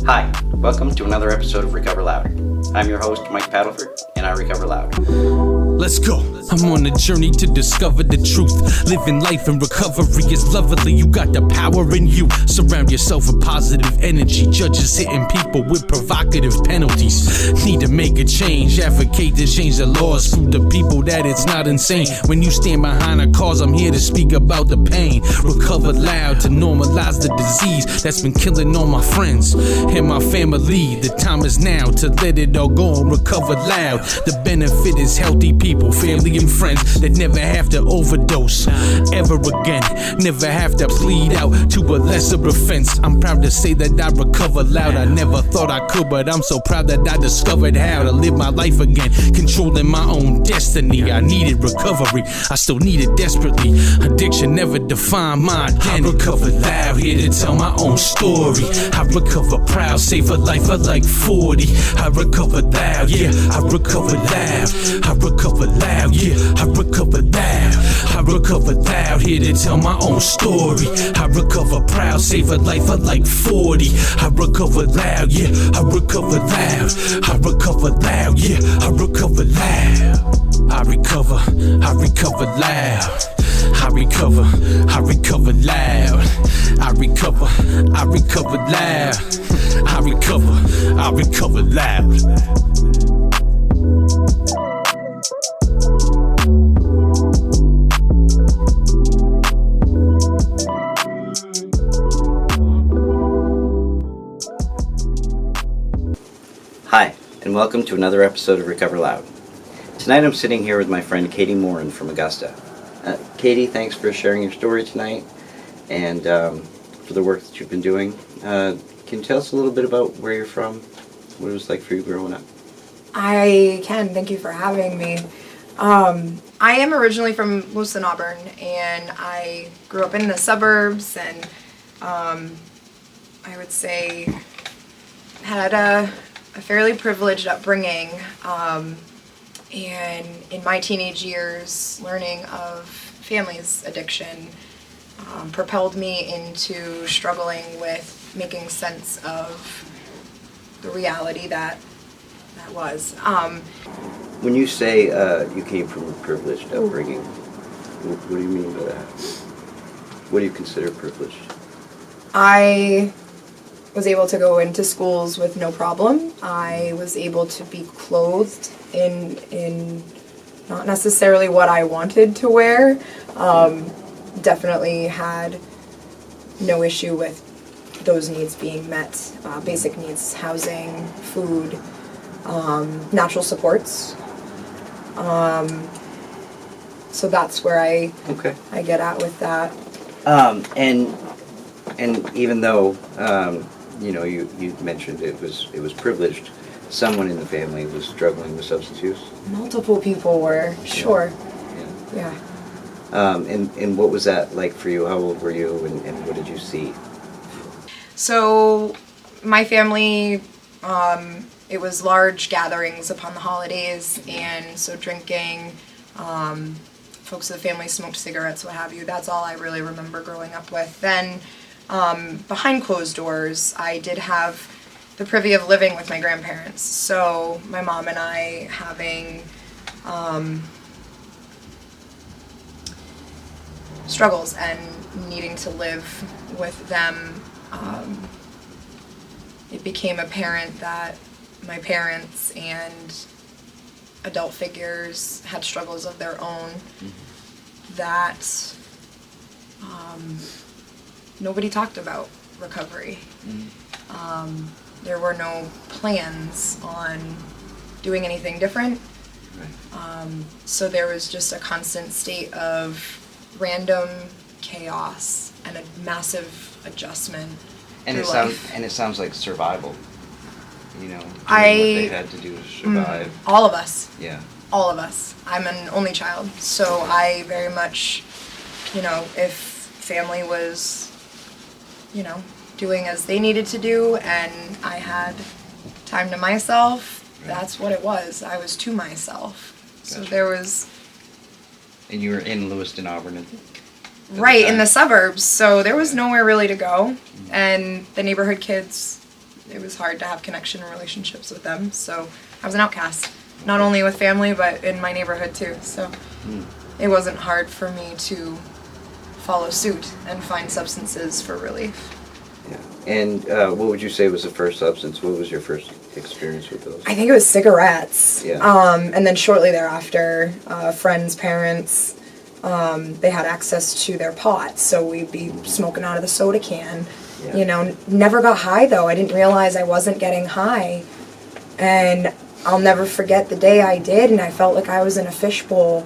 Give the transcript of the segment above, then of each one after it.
Hi, welcome to another episode of Recover Loud. I'm your host, Mike Paddleford, and I recover loud. Let's go. I'm on a journey to discover the truth. Living life in recovery is lovely. You got the power in you. Surround yourself with positive energy. Judges hitting people with provocative penalties. Need to make a change. Advocate to change the laws. Screw the people that it's not insane. When you stand behind a cause, I'm here to speak about the pain. Recover loud to normalize the disease that's been killing all my friends and my family. The time is now to let it all go and recover loud. The benefit is healthy people, family and friends that never have to overdose ever again, never have to plead out to a lesser offense. I'm proud to say that I recover loud. I never thought I could, but I'm so proud that I discovered how to live my life again, controlling my own destiny. I needed recovery, I still need it desperately. Addiction never defined my identity. I recover loud, here to tell my own story. I recover proud, save a life of like 40. I recover loud, yeah, I recover loud. I recover loud, yeah, I recover loud. I recover loud, here to tell my own story. I recover proud, save a life of like 40. I recover loud, yeah, I recover loud. I recover loud, yeah, I recover loud. I recover loud. I recover loud. I recover loud. I recover loud. Hi, and welcome to another episode of Recover Loud. Tonight I'm sitting here with my friend Katie Morin from Augusta. Katie, thanks for sharing your story tonight and for the work that you've been doing. Can you tell us a little bit about where you're from, what it was like for you growing up? I can. Thank you for having me. I am originally from Lewiston, Auburn, and I grew up in the suburbs and I would say had a fairly privileged upbringing. And in my teenage years, learning of family's addiction propelled me into struggling with making sense of the reality that was. When you say you came from a privileged upbringing, what do you mean by that? What do you consider privileged? I was able to go into schools with no problem. I was able to be clothed in not necessarily what I wanted to wear. Definitely had no issue with those needs being met. Basic needs, housing, food, natural supports. So that's where I get at with that. And even though you mentioned it was privileged, someone in the family was struggling with substance use? Multiple people were, sure. Yeah. And what was that like for you? How old were you, and what did you see? So my family, it was large gatherings upon the holidays, and so drinking, folks of the family smoked cigarettes, what have you. That's all I really remember growing up with. Then behind closed doors, I did have the privy of living with my grandparents. So my mom and I having struggles and needing to live with them. It became apparent that my parents and adult figures had struggles of their own that nobody talked about recovery. There were no plans on doing anything different. So there was just a constant state of random chaos and a massive adjustment. And it sounds like survival. Doing what they had to do to survive. All of us. Yeah. All of us. I'm an only child, so I very much, if family was, doing as they needed to do and I had time to myself, that's what it was. I was to myself. Gotcha. So there was... And you were in Lewiston, Auburn? Right, in the suburbs, so there was nowhere really to go. And the neighborhood kids it was hard to have connection and relationships with them. So I was an outcast, not only with family, but in my neighborhood too. So it wasn't hard for me to follow suit and find substances for relief. Yeah. And what would you say was the first substance? What was your first experience with those? I think it was cigarettes. Yeah. And then shortly thereafter, friends' parents, they had access to their pot, so we'd be smoking out of the soda can. Yeah. You know, never got high though. I didn't realize I wasn't getting high. And I'll never forget the day I did, and I felt like I was in a fishbowl,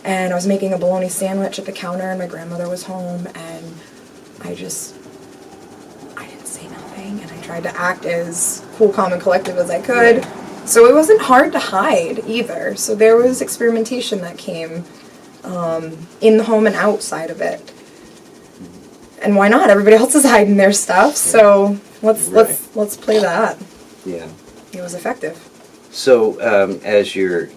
and I was making a bologna sandwich at the counter, and my grandmother was home, and I didn't say nothing, and I tried to act as cool, calm, and collected as I could. So it wasn't hard to hide either. So there was experimentation that came in the home and outside of it. And why not? Everybody else is hiding their stuff, so let's play that. Yeah. It was effective. So as your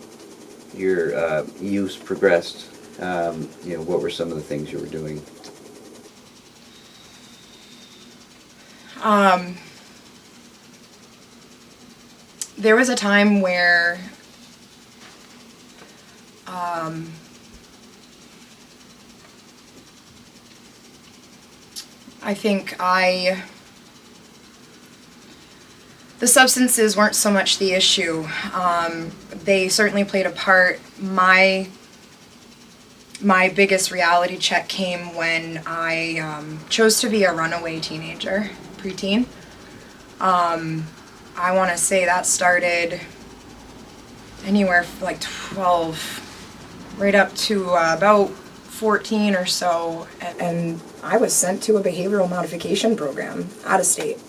use progressed, what were some of the things you were doing? There was a time where I think the substances weren't so much the issue. They certainly played a part. My biggest reality check came when I chose to be a runaway teenager, preteen. I want to say that started anywhere from like 12, right up to about 14 or so. And I was sent to a behavioral modification program out of state,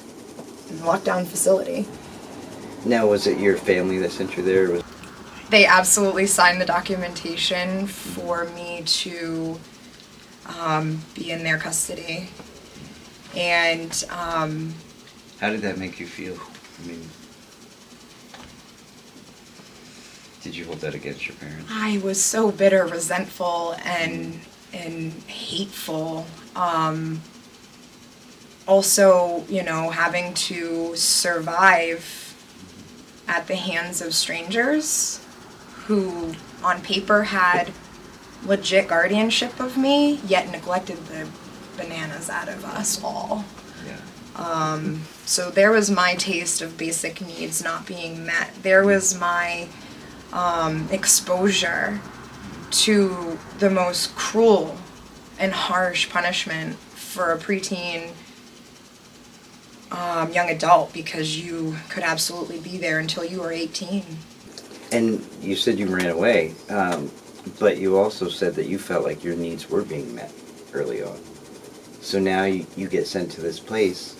in a lockdown facility. Now, was it your family that sent you there? They absolutely signed the documentation for me to be in their custody. And how did that make you feel? I mean, did you hold that against your parents? I was so bitter, resentful, and hateful. Also, having to survive at the hands of strangers who, on paper, had legit guardianship of me, yet neglected the bananas out of us all. Yeah. So there was my taste of basic needs not being met. There was my exposure to the most cruel and harsh punishment for a preteen young adult, because you could absolutely be there until you were 18. And you said you ran away, but you also said that you felt like your needs were being met early on. So now you get sent to this place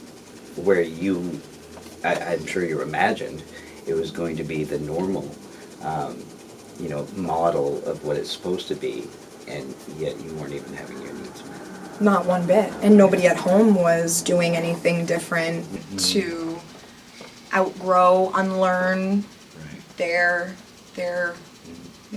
where I'm sure you imagined it was going to be the normal, model of what it's supposed to be, and yet you weren't even having your needs met. Not one bit. And nobody at home was doing anything different to outgrow, unlearn their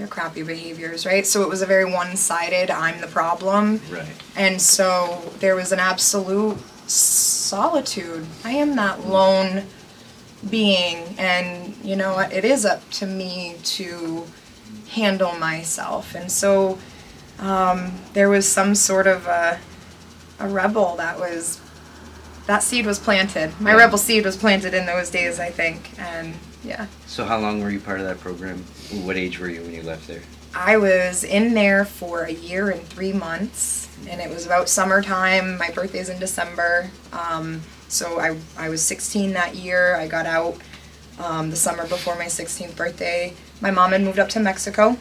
crappy behaviors, right? So it was a very one-sided, I'm the problem. Right. And so there was an absolute solitude. I am that lone being, and you know what? It is up to me to handle myself. And so there was some sort of a rebel that seed was planted. My rebel seed was planted in those days, I think, and yeah. So how long were you part of that program? What age were you when you left there? I was in there for a year and 3 months, and it was about summertime. My birthday's in December, so I was 16 that year. I got out the summer before my 16th birthday. My mom had moved up to Mexico,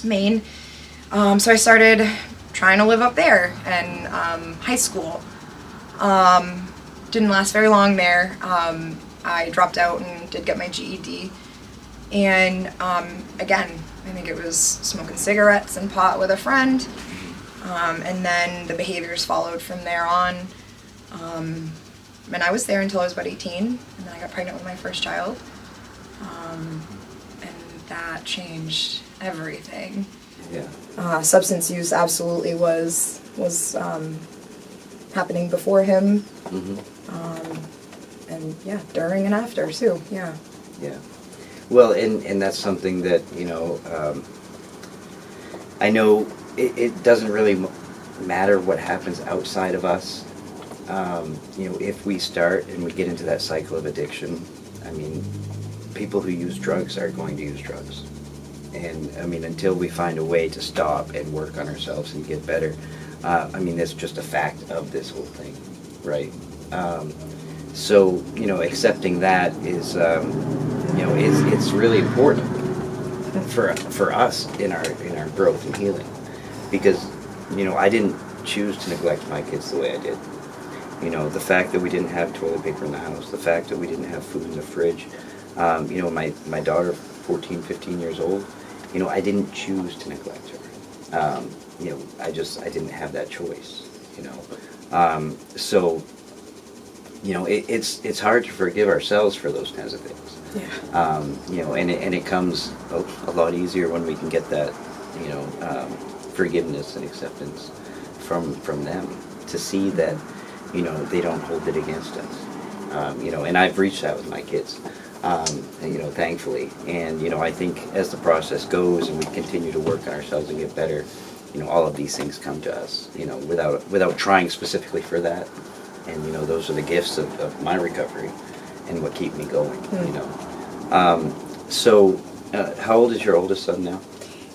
Maine, so I started trying to live up there, and high school. Didn't last very long there. I dropped out and did get my GED. And again, I think it was smoking cigarettes and pot with a friend. And then the behaviors followed from there on. And I was there until I was about 18. And then I got pregnant with my first child. And that changed everything. Yeah. Substance use absolutely was happening before him. Mm-hmm. and yeah, during and after too. Yeah. Yeah. Well, and that's something that, I know it doesn't really matter what happens outside of us. If we start and we get into that cycle of addiction, I mean, people who use drugs are going to use drugs. And, I mean, until we find a way to stop and work on ourselves and get better, that's just a fact of this whole thing, right? So, accepting that is, it's really important for us in our growth and healing, because I didn't choose to neglect my kids the way I did. The fact that we didn't have toilet paper in the house, the fact that we didn't have food in the fridge. My daughter, 14, 15 years old, I didn't choose to neglect her. I didn't have that choice. So it's hard to forgive ourselves for those kinds of things. Yeah. And it comes a lot easier when we can get that, forgiveness and acceptance from them, to see that, they don't hold it against us. And I've reached out with my kids, thankfully. And, I think as the process goes and we continue to work on ourselves and get better, all of these things come to us, without trying specifically for that. And, those are the gifts of my recovery and what keep me going, So, how old is your oldest son now?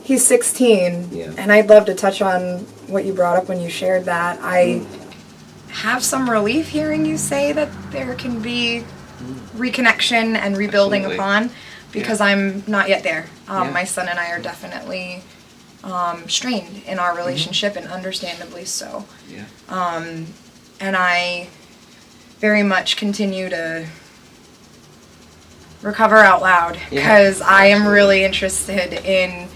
He's 16. Yeah. And I'd love to touch on what you brought up when you shared that. I have some relief hearing you say that there can be reconnection and rebuilding Absolutely. upon, because I'm not yet there. Yeah. My son and I are definitely strained in our relationship, and understandably so. Yeah. And I very much continue to recover out loud, Yeah, because I am absolutely. really interested in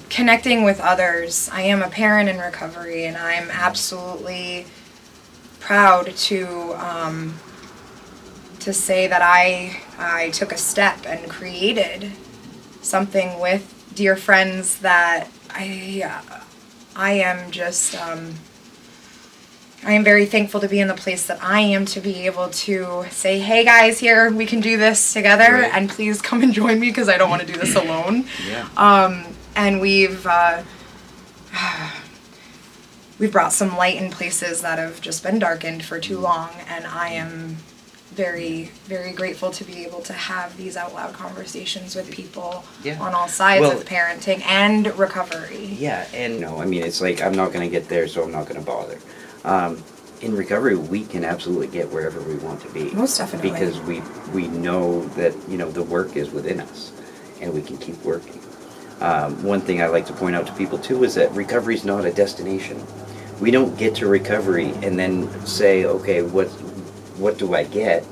connecting with others. I am a parent in recovery, and I'm absolutely proud to say that I took a step and created something with dear friends that I am just I am very thankful to be in the place that I am, to be able to say, hey guys, here, we can do this together, Right. and please come and join me, because I don't want to do this alone. Yeah. And we've brought some light in places that have just been darkened for too long, and I am very, very grateful to be able to have these out loud conversations with people Yeah. on all sides Well- of parenting and recovery. Yeah, and it's like, I'm not going to get there, so I'm not going to bother. In recovery, we can absolutely get wherever we want to be. Most definitely. Because we know that, the work is within us, and we can keep working. One thing I like to point out to people, too, is that recovery is not a destination. We don't get to recovery and then say, okay, what do I get?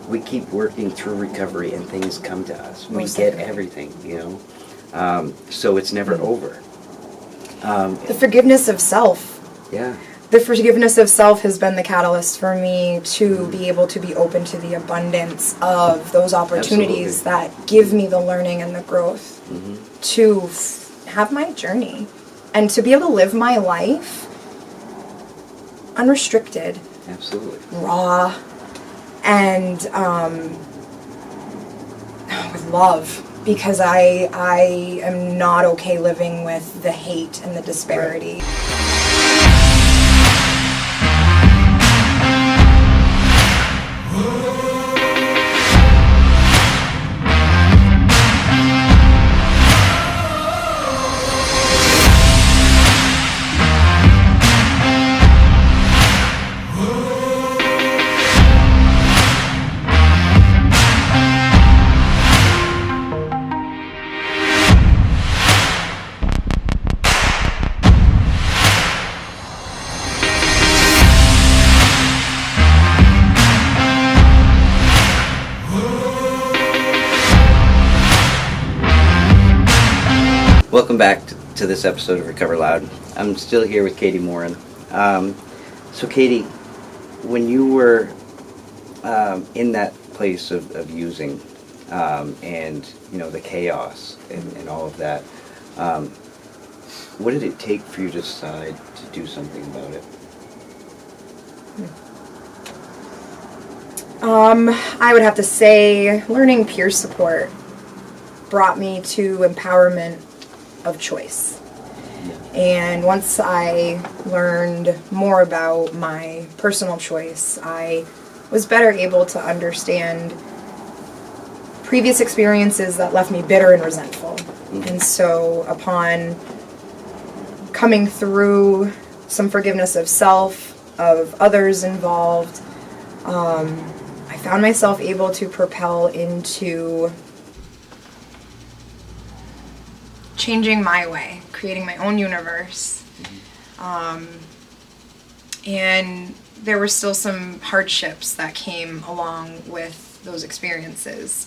We keep working through recovery, and things come to us. We Most get definitely. everything, so it's never over. The forgiveness of self. Yeah. The forgiveness of self has been the catalyst for me to be able to be open to the abundance of those opportunities Absolutely. that give me the learning and the growth to have my journey, and to be able to live my life unrestricted, Absolutely. raw, and with love, because I am not okay living with the hate and the disparity. Welcome back to this episode of Recover Loud. I'm still here with Katie Morin. So Katie, when you were in that place of using and the chaos and all of that, what did it take for you to decide to do something about it? I would have to say learning peer support brought me to empowerment of choice. And once I learned more about my personal choice, I was better able to understand previous experiences that left me bitter and resentful. And so upon coming through some forgiveness of self, of others involved, I found myself able to propel into changing my way, creating my own universe. And there were still some hardships that came along with those experiences.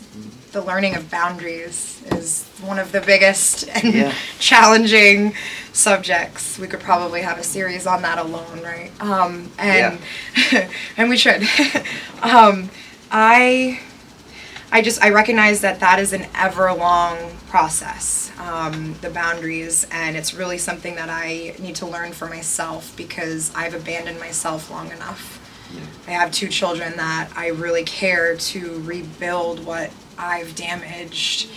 The learning of boundaries is one of the biggest and challenging subjects. We could probably have a series on that alone, right? And we should. I recognize that is an ever-long process, the boundaries, and it's really something that I need to learn for myself because I've abandoned myself long enough. I have 2 children that I really care to rebuild what I've damaged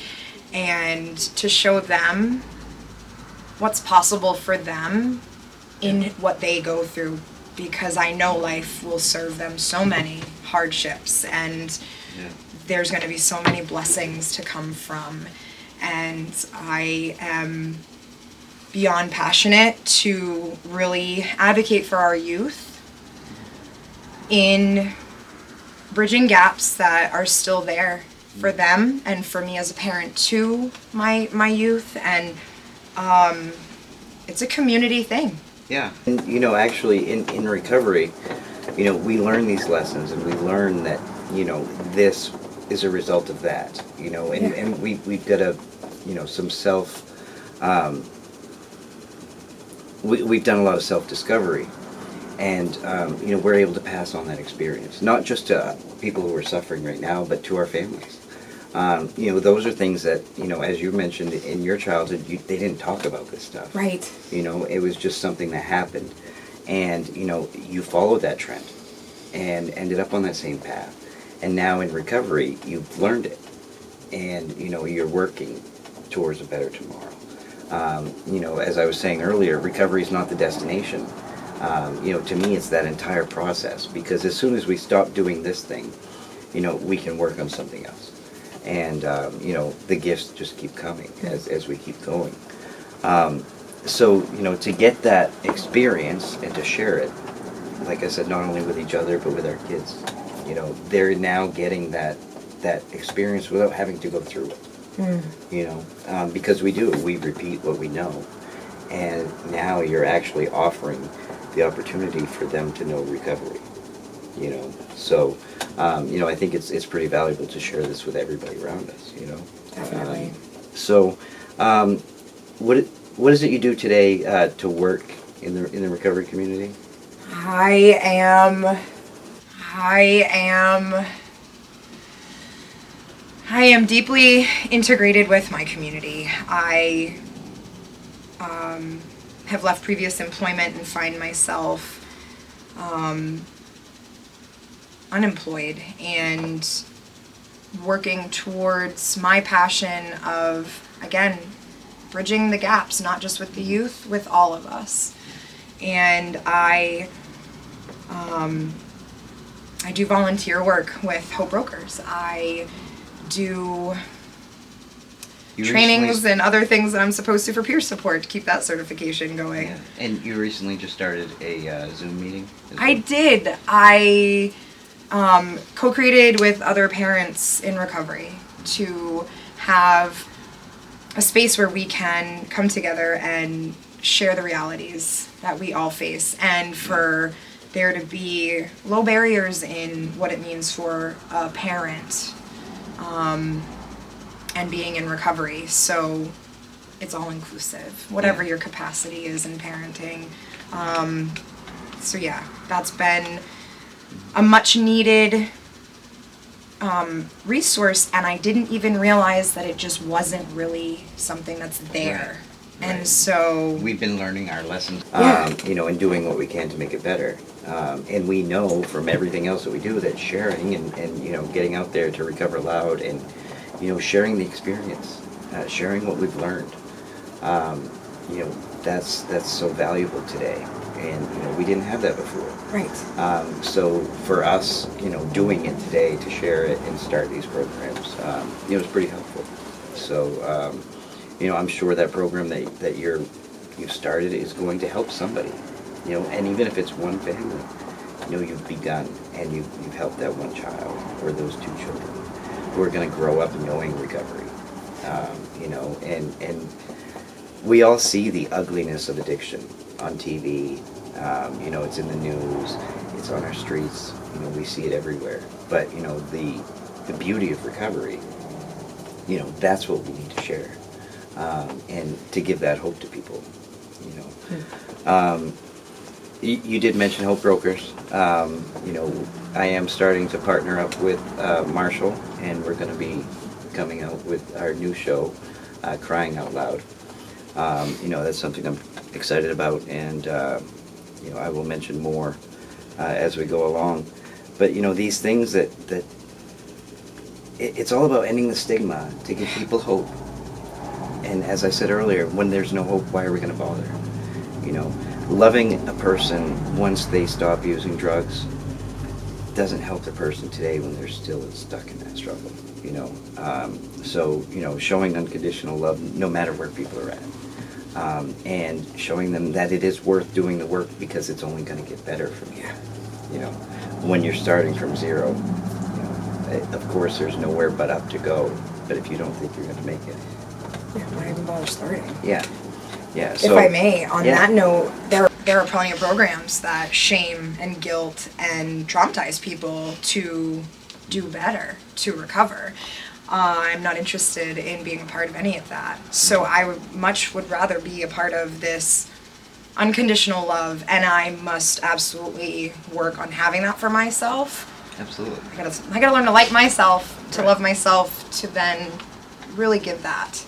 and to show them what's possible for them in what they go through, because I know life will serve them so many hardships and there's going to be so many blessings to come from. And I am beyond passionate to really advocate for our youth in bridging gaps that are still there for them and for me as a parent to my youth. And it's a community thing. Yeah. And, actually in recovery, we learn these lessons and we learn that, this is a result of that, and we've got some self, we've done a lot of self-discovery, and, we're able to pass on that experience, not just to people who are suffering right now, but to our families. Those are things that, as you mentioned in your childhood, they didn't talk about this stuff. Right. It was just something that happened, and, you followed that trend and ended up on that same path. And now in recovery, you've learned it, and you're working towards a better tomorrow. As I was saying earlier, recovery is not the destination. To me, it's that entire process, because as soon as we stop doing this thing, we can work on something else, and the gifts just keep coming as we keep going. So to get that experience and to share it, like I said, not only with each other but with our kids. They're now getting that experience without having to go through it. Because we repeat what we know, and now you're actually offering the opportunity for them to know recovery. So I think it's pretty valuable to share this with everybody around us. Definitely. So, what is it you do today to work in the recovery community? I am deeply integrated with my community. I have left previous employment and find myself unemployed and working towards my passion of, again, bridging the gaps, not just with the youth, with all of us. And I do volunteer work with Hope Brokers. I do trainings and other things that I'm supposed to for peer support to keep that certification going. Yeah. And you recently just started a Zoom meeting? I did. I co-created with other parents in recovery to have a space where we can come together and share the realities that we all face, and for there to be low barriers in what it means for a parent and being in recovery. So it's all inclusive, whatever your capacity is in parenting. So yeah, that's been a much needed resource, and I didn't even realize that it just wasn't really something that's there. Right. And so we've been learning our lessons, and doing what we can to make it better. And we know from everything else that we do that sharing and you know, getting out there to Recover Loud and, you know, sharing the experience, sharing what we've learned, you know, that's so valuable today. And, you know, we didn't have that before. Right. So for us, you know, doing it today to share it and start these programs, you know, it's pretty helpful. So, you know, I'm sure that program that you've started is going to help somebody, you know, and even if it's one family, you know, you've begun and you've helped that one child or those two children who are going to grow up knowing recovery, you know, and we all see the ugliness of addiction on TV. You know, it's in the news, it's on our streets, you know, we see it everywhere. But, you know, the beauty of recovery, you know, that's what we need to share. And to give that hope to people, you know. You did mention Hope Brokers. You know, I am starting to partner up with Marshall, and we're going to be coming out with our new show, Crying Out Loud. You know, that's something I'm excited about, and you know, I will mention more as we go along. But you know, these things that it's all about ending the stigma, to give people hope. And as I said earlier, when there's no hope, why are we going to bother? You know, loving a person once they stop using drugs doesn't help the person today when they're still stuck in that struggle. You know, so you know, showing unconditional love no matter where people are at. And showing them that it is worth doing the work because it's only going to get better from here. You know, when you're starting from zero, you know, of course there's nowhere but up to go. But if you don't think you're going to make it, Yeah, why even bother starting? yeah. If So, I may, on yeah. that note, there are plenty of programs that shame and guilt and traumatize people to do better, to recover. I'm not interested in being a part of any of that. So I would rather be a part of this unconditional love, and I must absolutely work on having that for myself. Absolutely. I gotta learn to like myself, to love myself, to then really give that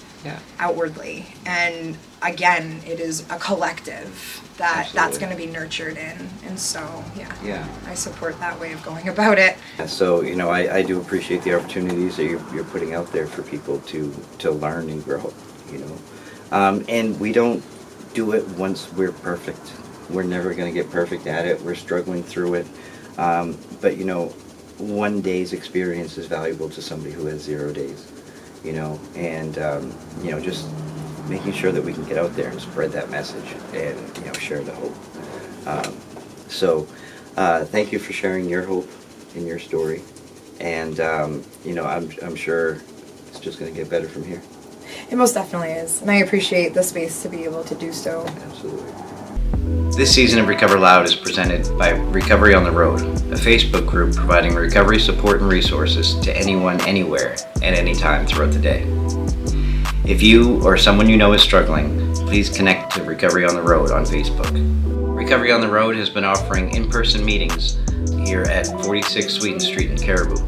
outwardly. And again, it is a collective that's Absolutely. going to be nurtured in. And so, Yeah. I support that way of going about it. So, you know, I do appreciate the opportunities that you're putting out there for people to learn and grow, you know. And we don't do it once we're perfect. We're never going to get perfect at it. We're struggling through it. But, you know, one day's experience is valuable to somebody who has 0 days, you know. And, you know, just making sure that we can get out there and spread that message and, you know, share the hope. So thank you for sharing your hope and your story. And, you know, I'm sure it's just going to get better from here. It most definitely is. And I appreciate the space to be able to do so. Absolutely. This season of Recover Loud is presented by Recovery on the Road, a Facebook group providing recovery support and resources to anyone, anywhere, at any time throughout the day. If you or someone you know is struggling, please connect to Recovery on the Road on Facebook. Recovery on the Road has been offering in-person meetings here at 46 Sweden Street in Caribou.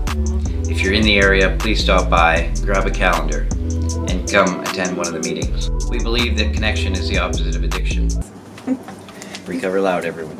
If you're in the area, please stop by, grab a calendar, and come attend one of the meetings. We believe that connection is the opposite of addiction. Recover Loud, everyone.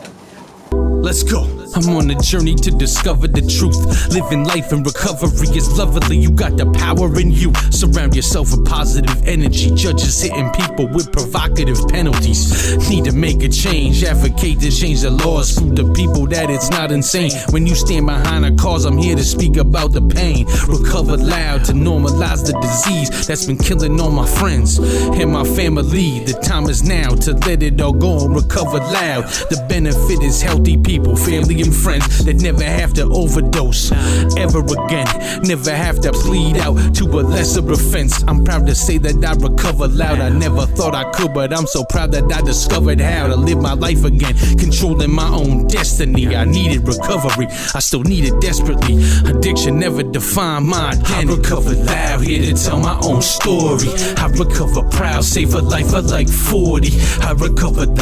Let's go. I'm on a journey to discover the truth. Living life in recovery is lovely. You got the power in you. Surround yourself with positive energy. Judges hitting people with provocative penalties. Need to make a change. Advocate to change the laws. Prove to people that it's not insane. When you stand behind a cause, I'm here to speak about the pain. Recover loud to normalize the disease that's been killing all my friends and my family. The time is now to let it all go and recover loud. The benefit is healthy people, family and friends that never have to overdose ever again, never have to plead out to a lesser offense. I'm proud to say that I recover loud. I never thought I could, but I'm so proud that I discovered how to live my life again, controlling my own destiny. I needed recovery, I still need it desperately. Addiction never defined my identity. I recover loud, here to tell my own story. I recover proud, save a life of like 40. I recover loud.